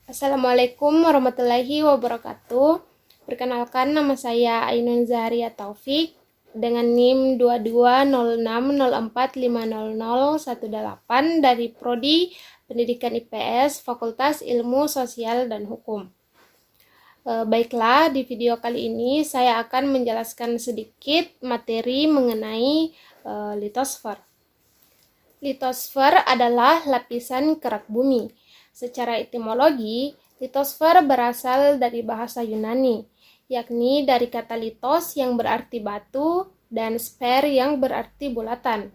Assalamualaikum warahmatullahi wabarakatuh. Perkenalkan, nama saya Ainun Zaharia Taufik dengan NIM 2206045018 dari Prodi Pendidikan IPS Fakultas Ilmu Sosial dan Hukum. Baiklah, di video kali ini saya akan menjelaskan sedikit materi mengenai litosfer. Litosfer adalah lapisan kerak bumi. Secara etimologi, litosfer berasal dari bahasa Yunani, yakni dari kata litos yang berarti batu dan sfer yang berarti bulatan.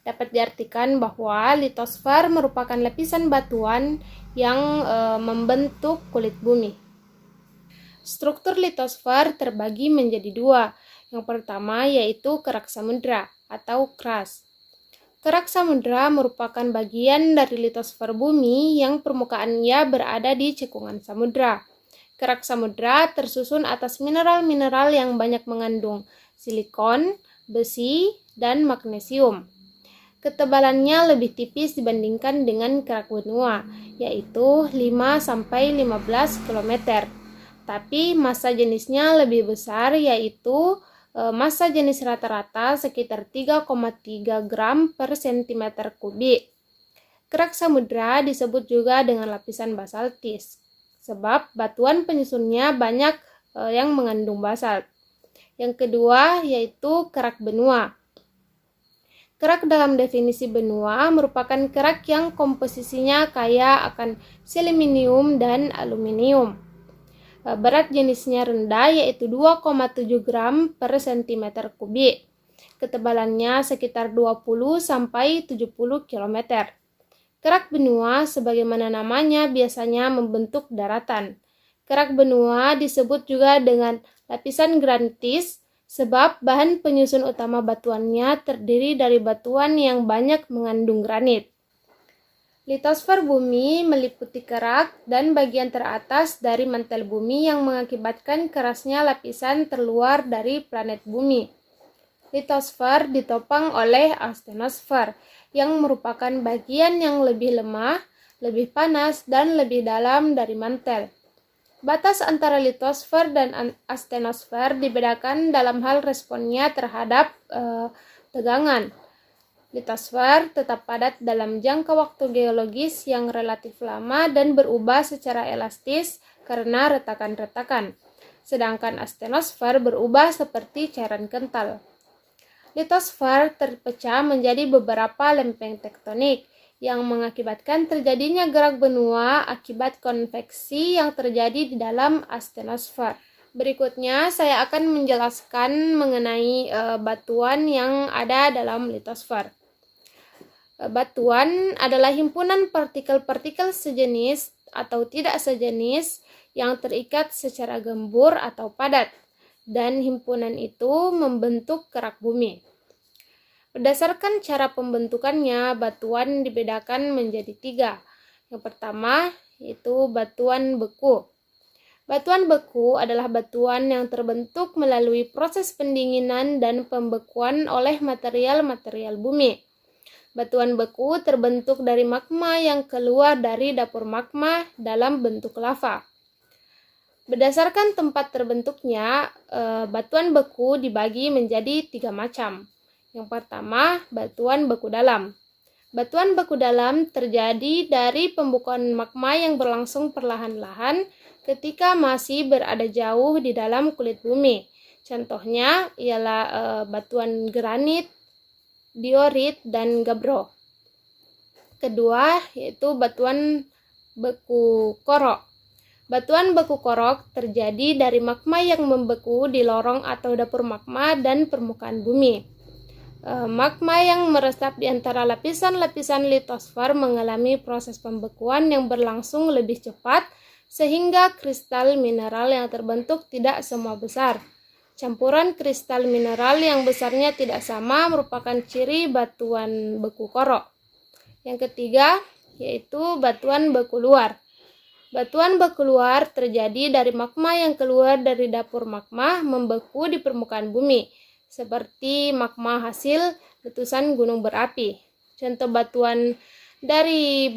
Dapat diartikan bahwa litosfer merupakan lapisan batuan yang membentuk kulit bumi. Struktur litosfer terbagi menjadi dua. Yang pertama yaitu kerak samudra atau crust. Kerak samudra merupakan bagian dari litosfer bumi yang permukaannya berada di cekungan samudra. Kerak samudra tersusun atas mineral-mineral yang banyak mengandung silikon, besi, dan magnesium. Ketebalannya lebih tipis dibandingkan dengan kerak benua, yaitu 5-15 km. Tapi massa jenisnya lebih besar, yaitu massa jenis rata-rata sekitar 3,3 gram per cm kubik. Kerak samudra disebut juga dengan lapisan basaltis, sebab batuan penyusunnya banyak yang mengandung basalt. Yang kedua yaitu kerak benua. Kerak dalam definisi benua merupakan kerak yang komposisinya kaya akan selenium dan aluminium. Berat jenisnya rendah yaitu 2,7 gram per cm kubik. Ketebalannya sekitar 20-70 km. Kerak benua sebagaimana namanya biasanya membentuk daratan. Kerak benua disebut juga dengan lapisan granitis sebab bahan penyusun utama batuannya terdiri dari batuan yang banyak mengandung granit. Litosfer bumi meliputi kerak dan bagian teratas dari mantel bumi yang mengakibatkan kerasnya lapisan terluar dari planet bumi. Litosfer ditopang oleh astenosfer yang merupakan bagian yang lebih lemah, lebih panas, dan lebih dalam dari mantel. Batas antara litosfer dan astenosfer dibedakan dalam hal responnya terhadap tegangan. Litosfer tetap padat dalam jangka waktu geologis yang relatif lama dan berubah secara elastis karena retakan-retakan, sedangkan astenosfer berubah seperti cairan kental. Litosfer terpecah menjadi beberapa lempeng tektonik yang mengakibatkan terjadinya gerak benua akibat konveksi yang terjadi di dalam astenosfer. Berikutnya saya akan menjelaskan mengenai batuan yang ada dalam litosfer. Batuan adalah himpunan partikel-partikel sejenis atau tidak sejenis yang terikat secara gembur atau padat, dan himpunan itu membentuk kerak bumi. Berdasarkan cara pembentukannya, batuan dibedakan menjadi tiga. Yang pertama yaitu batuan beku. Batuan beku adalah batuan yang terbentuk melalui proses pendinginan dan pembekuan oleh material-material bumi. Batuan beku terbentuk dari magma yang keluar dari dapur magma dalam bentuk lava. Berdasarkan tempat terbentuknya, batuan beku dibagi menjadi tiga macam. Yang pertama, batuan beku dalam. Batuan beku dalam terjadi dari pembukaan magma yang berlangsung perlahan-lahan ketika masih berada jauh di dalam kulit bumi. Contohnya ialah batuan granit, diorit, dan gabbro. Kedua yaitu batuan beku korok. Batuan beku korok terjadi dari magma yang membeku di lorong atau dapur magma dan permukaan bumi. Magma yang meresap di antara lapisan-lapisan litosfer mengalami proses pembekuan yang berlangsung lebih cepat sehingga kristal mineral yang terbentuk tidak semua besar. Campuran kristal mineral yang besarnya tidak sama merupakan ciri batuan beku korok. Yang ketiga yaitu batuan beku luar. Batuan beku luar terjadi dari magma yang keluar dari dapur magma membeku di permukaan bumi, seperti magma hasil letusan gunung berapi. Contoh batuan dari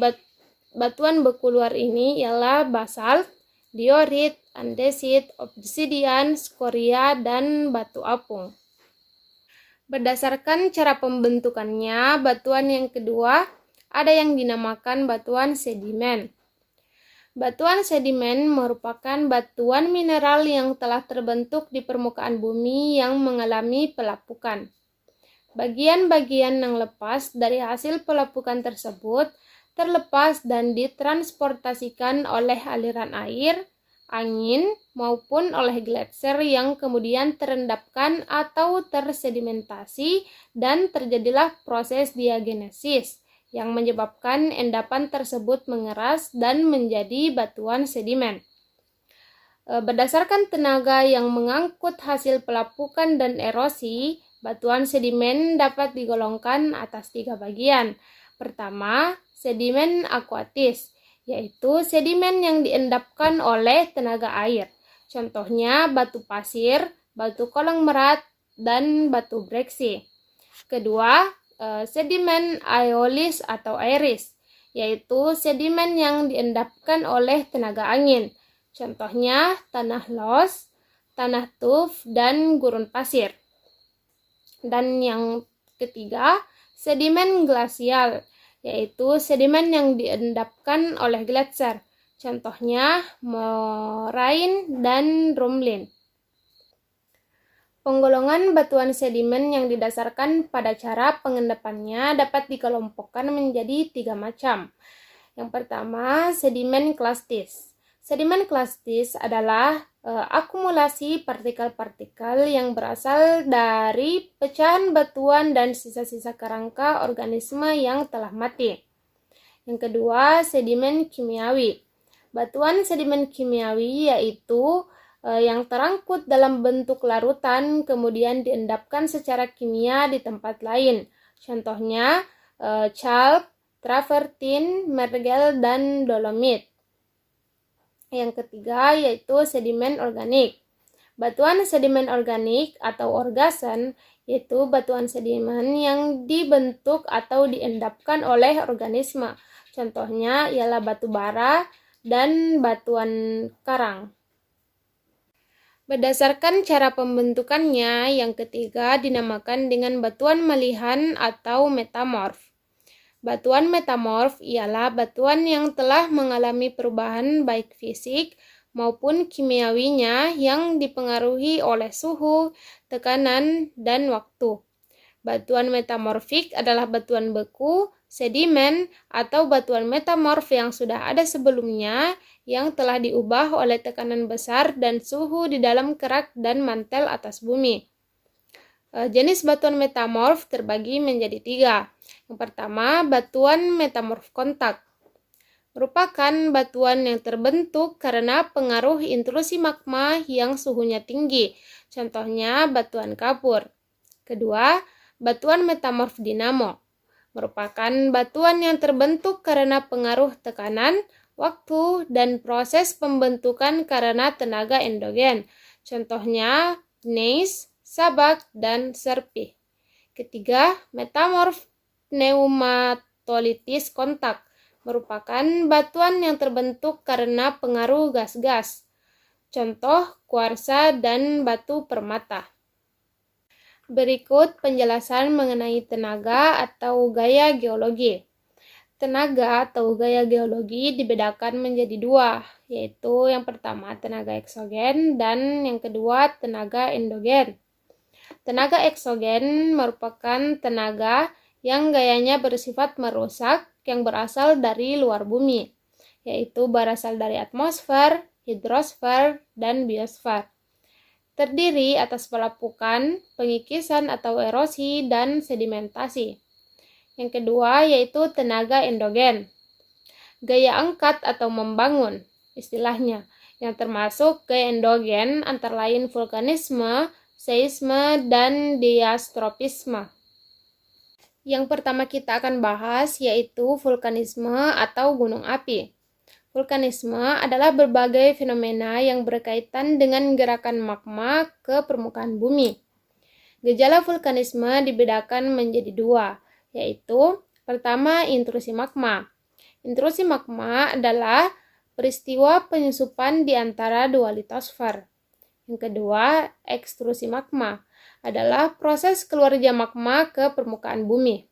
batuan beku luar ini ialah basalt, diorit, andesit, obsidian, skoria, dan batu apung. Berdasarkan cara pembentukannya, batuan yang kedua ada yang dinamakan batuan sedimen. Batuan sedimen merupakan batuan mineral yang telah terbentuk di permukaan bumi yang mengalami pelapukan. Bagian-bagian yang lepas dari hasil pelapukan tersebut terlepas dan ditransportasikan oleh aliran air, angin, maupun oleh gletser yang kemudian terendapkan atau tersedimentasi dan terjadilah proses diagenesis yang menyebabkan endapan tersebut mengeras dan menjadi batuan sedimen. Berdasarkan tenaga yang mengangkut hasil pelapukan dan erosi, batuan sedimen dapat digolongkan atas 3 bagian. Pertama, sedimen akuatis, yaitu sedimen yang diendapkan oleh tenaga air. Contohnya batu pasir, batu kolong merat, dan batu breksi. Kedua, sedimen aeolis atau airis, yaitu sedimen yang diendapkan oleh tenaga angin. Contohnya tanah los, tanah tuf, dan gurun pasir. Dan yang ketiga, sedimen glasial, yaitu sedimen yang diendapkan oleh gletser. Contohnya moraine dan drumlin. Penggolongan batuan sedimen yang didasarkan pada cara pengendapannya dapat dikelompokkan menjadi 3 macam. Yang pertama, sedimen klastis. Sedimen klastis adalah akumulasi partikel-partikel yang berasal dari pecahan batuan dan sisa-sisa kerangka organisme yang telah mati. Yang kedua, sedimen kimiawi. Batuan sedimen kimiawi yaitu yang terangkut dalam bentuk larutan kemudian diendapkan secara kimia di tempat lain. Contohnya chalk, travertin, mergel, dan dolomit. Yang ketiga yaitu sedimen organik. Batuan sedimen organik atau orgasen yaitu batuan sedimen yang dibentuk atau diendapkan oleh organisme. Contohnya ialah batu bara dan batuan karang. Berdasarkan cara pembentukannya, yang ketiga dinamakan dengan batuan malihan atau metamorf. Batuan metamorf ialah batuan yang telah mengalami perubahan baik fisik maupun kimiawinya yang dipengaruhi oleh suhu, tekanan, dan waktu. Batuan metamorfik adalah batuan beku, sedimen, atau batuan metamorf yang sudah ada sebelumnya yang telah diubah oleh tekanan besar dan suhu di dalam kerak dan mantel atas bumi. Jenis batuan metamorf terbagi menjadi 3. Yang pertama, batuan metamorf kontak. Merupakan batuan yang terbentuk karena pengaruh intrusi magma yang suhunya tinggi. Contohnya batuan kapur. Kedua, batuan metamorf dinamo. Merupakan batuan yang terbentuk karena pengaruh tekanan, waktu, dan proses pembentukan karena tenaga endogen. Contohnya gneiss, sabak, dan serpih. Ketiga, metamorf pneumatolitis kontak. Merupakan batuan yang terbentuk karena pengaruh gas-gas. Contoh kuarsa dan batu permata. Berikut penjelasan mengenai tenaga atau gaya geologi. Tenaga atau gaya geologi dibedakan menjadi 2, yaitu yang pertama tenaga eksogen dan yang kedua tenaga endogen. Tenaga eksogen merupakan tenaga yang gayanya bersifat merusak yang berasal dari luar bumi, yaitu berasal dari atmosfer, hidrosfer, dan biosfer. Terdiri atas pelapukan, pengikisan atau erosi, dan sedimentasi. Yang kedua yaitu tenaga endogen. Gaya angkat atau membangun, istilahnya, yang termasuk gaya endogen antara lain vulkanisme, seisme, dan diastropisme. Yang pertama kita akan bahas yaitu vulkanisme atau gunung api. Vulkanisme adalah berbagai fenomena yang berkaitan dengan gerakan magma ke permukaan bumi. Gejala vulkanisme dibedakan menjadi 2, yaitu pertama intrusi magma. Intrusi magma adalah peristiwa penyusupan di antara dua litosfer. Yang kedua, ekstrusi magma adalah proses keluarnya magma ke permukaan bumi.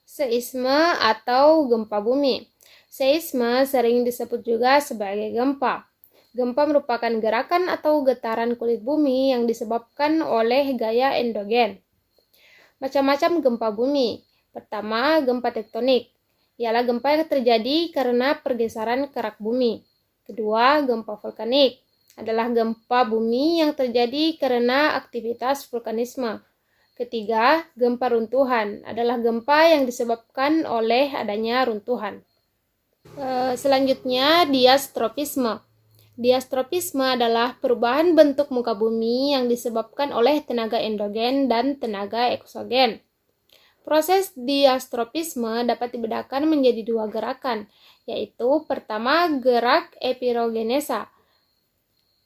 Seisme atau gempa bumi. Seisme sering disebut juga sebagai gempa. Gempa merupakan gerakan atau getaran kulit bumi yang disebabkan oleh gaya endogen. Macam-macam gempa bumi. Pertama, gempa tektonik. Ialah gempa yang terjadi karena pergeseran kerak bumi. Kedua, gempa vulkanik. Adalah gempa bumi yang terjadi karena aktivitas vulkanisme. Ketiga, gempa runtuhan. Adalah gempa yang disebabkan oleh adanya runtuhan. Selanjutnya, diastropisme. Diastropisme adalah perubahan bentuk muka bumi yang disebabkan oleh tenaga endogen dan tenaga eksogen. Proses diastropisme dapat dibedakan menjadi dua gerakan, yaitu pertama gerak epirogenesa.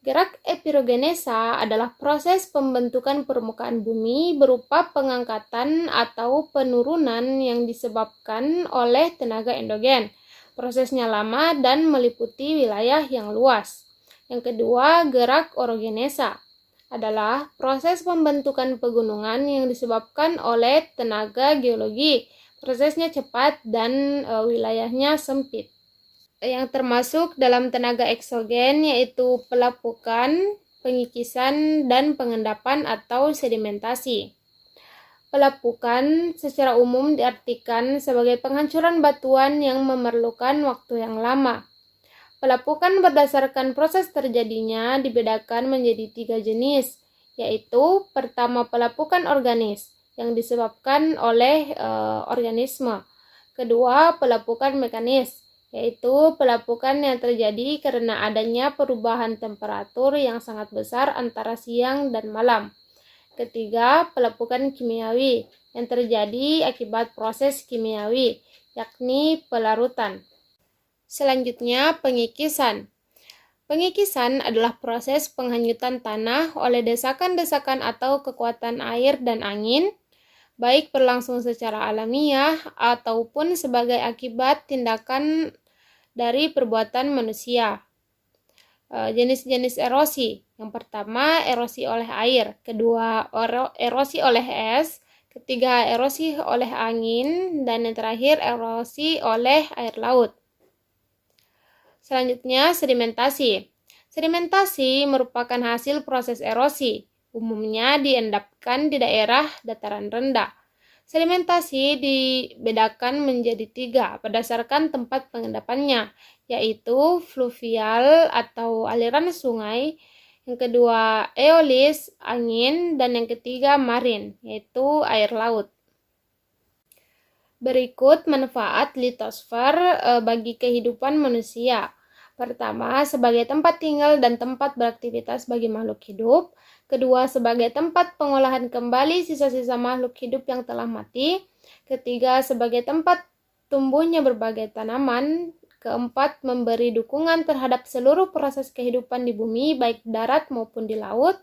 Gerak epirogenesa adalah proses pembentukan permukaan bumi berupa pengangkatan atau penurunan yang disebabkan oleh tenaga endogen. Prosesnya lama dan meliputi wilayah yang luas. Yang kedua, gerak orogenesa adalah proses pembentukan pegunungan yang disebabkan oleh tenaga geologi. Prosesnya cepat dan wilayahnya sempit. Yang termasuk dalam tenaga eksogen yaitu pelapukan, pengikisan, dan pengendapan atau sedimentasi. Pelapukan secara umum diartikan sebagai penghancuran batuan yang memerlukan waktu yang lama. Pelapukan berdasarkan proses terjadinya dibedakan menjadi 3 jenis, yaitu pertama pelapukan organis yang disebabkan oleh organisme. Kedua, pelapukan mekanis, yaitu pelapukan yang terjadi karena adanya perubahan temperatur yang sangat besar antara siang dan malam. Ketiga, pelapukan kimiawi yang terjadi akibat proses kimiawi, yakni pelarutan. Selanjutnya, pengikisan. Pengikisan adalah proses penghanyutan tanah oleh desakan-desakan atau kekuatan air dan angin, baik berlangsung secara alamiah ataupun sebagai akibat tindakan dari perbuatan manusia. Jenis-jenis erosi. Yang pertama, erosi oleh air. Kedua, erosi oleh es. Ketiga, erosi oleh angin. Dan yang terakhir, erosi oleh air laut. Selanjutnya, sedimentasi. Sedimentasi merupakan hasil proses erosi, umumnya diendapkan di daerah dataran rendah. Sedimentasi dibedakan menjadi 3 berdasarkan tempat pengendapannya, yaitu fluvial atau aliran sungai, yang kedua eolis, angin, dan yang ketiga marin, yaitu air laut. Berikut manfaat litosfer bagi kehidupan manusia. Pertama, sebagai tempat tinggal dan tempat beraktivitas bagi makhluk hidup. Kedua, sebagai tempat pengolahan kembali sisa-sisa makhluk hidup yang telah mati. Ketiga, sebagai tempat tumbuhnya berbagai tanaman. Keempat, memberi dukungan terhadap seluruh proses kehidupan di bumi, baik darat maupun di laut.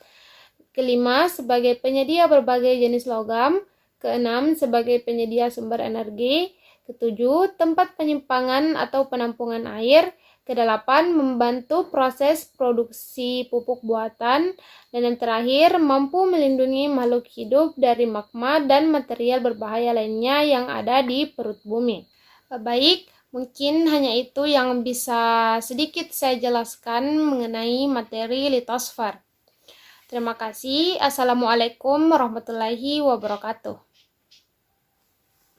Kelima, sebagai penyedia berbagai jenis logam. Keenam, sebagai penyedia sumber energi. Ketujuh, tempat penyimpangan atau penampungan air. Kedelapan, membantu proses produksi pupuk buatan. Dan yang terakhir, mampu melindungi makhluk hidup dari magma dan material berbahaya lainnya yang ada di perut bumi. Baik, mungkin hanya itu yang bisa sedikit saya jelaskan mengenai materi litosfer. Terima kasih. Assalamualaikum warahmatullahi wabarakatuh.